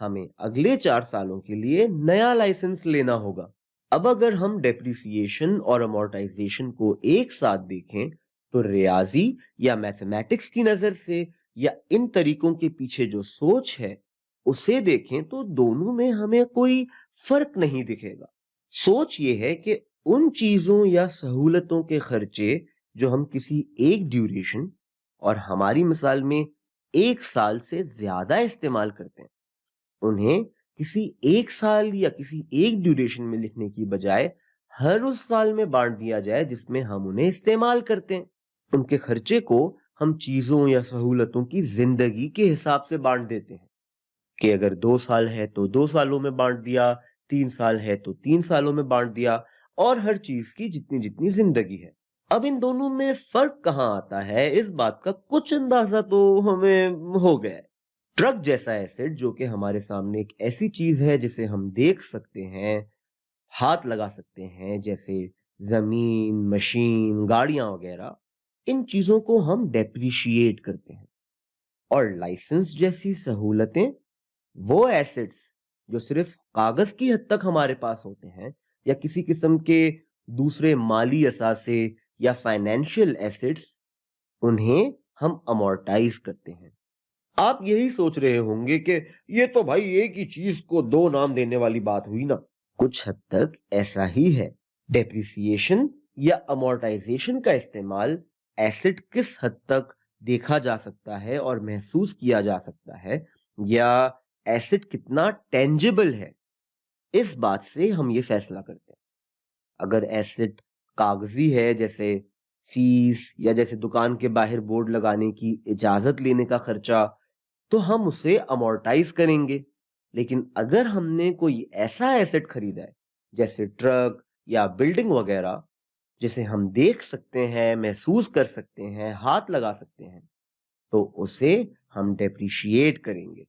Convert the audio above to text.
हमें अगले 4 सालों के लिए नया लाइसेंस लेना होगा। अब अगर हम डेप्रिसिएशन और अमोर्टाइजेशन को एक साथ देखें, तो रियाजी या मैथमेटिक्स की नजर से या इन तरीकों के पीछे जो सोच है, उसे देखें तो दोनों में हमें कोई फर्क नहीं दिखेगा। सोच ये है कि उन चीजों या सहूलतों के खर्चे जो हम किसी एक ड्यूरेशन, और हमारी मिसाल में 1 साल से ज्यादा इस्तेमाल करते हैं, उन्हें किसी एक साल या किसी एक ड्यूरेशन में लिखने की बजाय हर उस साल में बांट दिया जाए जिसमें हम उन्हें इस्तेमाल करते हैं। उनके खर्चे को हम चीजों या सहूलतों की जिंदगी के हिसाब से बांट देते हैं कि अगर 2 साल है तो 2 सालों में बांट दिया, 3 साल है तो 3 सालों में बांट दिया, और हर चीज की जितनी जितनी जिंदगी है। अब इन दोनों में फर्क कहाँ आता है, इस बात का कुछ अंदाजा तो हमें हो गया है। ट्रक जैसा एसेट, जो कि हमारे सामने एक ऐसी चीज है जिसे हम देख सकते हैं, हाथ लगा सकते हैं, जैसे जमीन, मशीन, गाड़ियां वगैरह, इन चीजों को हम डेप्रिशिएट करते हैं। और लाइसेंस जैसी सहूलतें, वो एसेट्स जो सिर्फ कागज की हद तक हमारे पास होते हैं, या किसी किस्म के दूसरे माली असासे या फाइनेंशियल एसेट्स, उन्हें हम अमोर्टाइज करते हैं। आप यही सोच रहे होंगे कि ये तो भाई एक ही चीज को 2 नाम देने वाली बात हुई ना। कुछ हद तक ऐसा ही है। डेप्रिसिएशन या अमोर्टाइजेशन का इस्तेमाल एसेट किस हद तक देखा जा सकता है और महसूस किया जा सकता है, या एसेट कितना टेंजिबल है, इस बात से हम ये फैसला करते हैं। अगर एसेट कागजी है, जैसे फीस या जैसे दुकान के बाहर बोर्ड लगाने की इजाजत लेने का खर्चा, तो हम उसे अमोर्टाइज करेंगे। लेकिन अगर हमने कोई ऐसा एसेट खरीदा है, जैसे ट्रक या बिल्डिंग वगैरह, जिसे हम देख सकते हैं, महसूस कर सकते हैं, हाथ लगा सकते हैं, तो उसे हम डेप्रिशिएट करेंगे।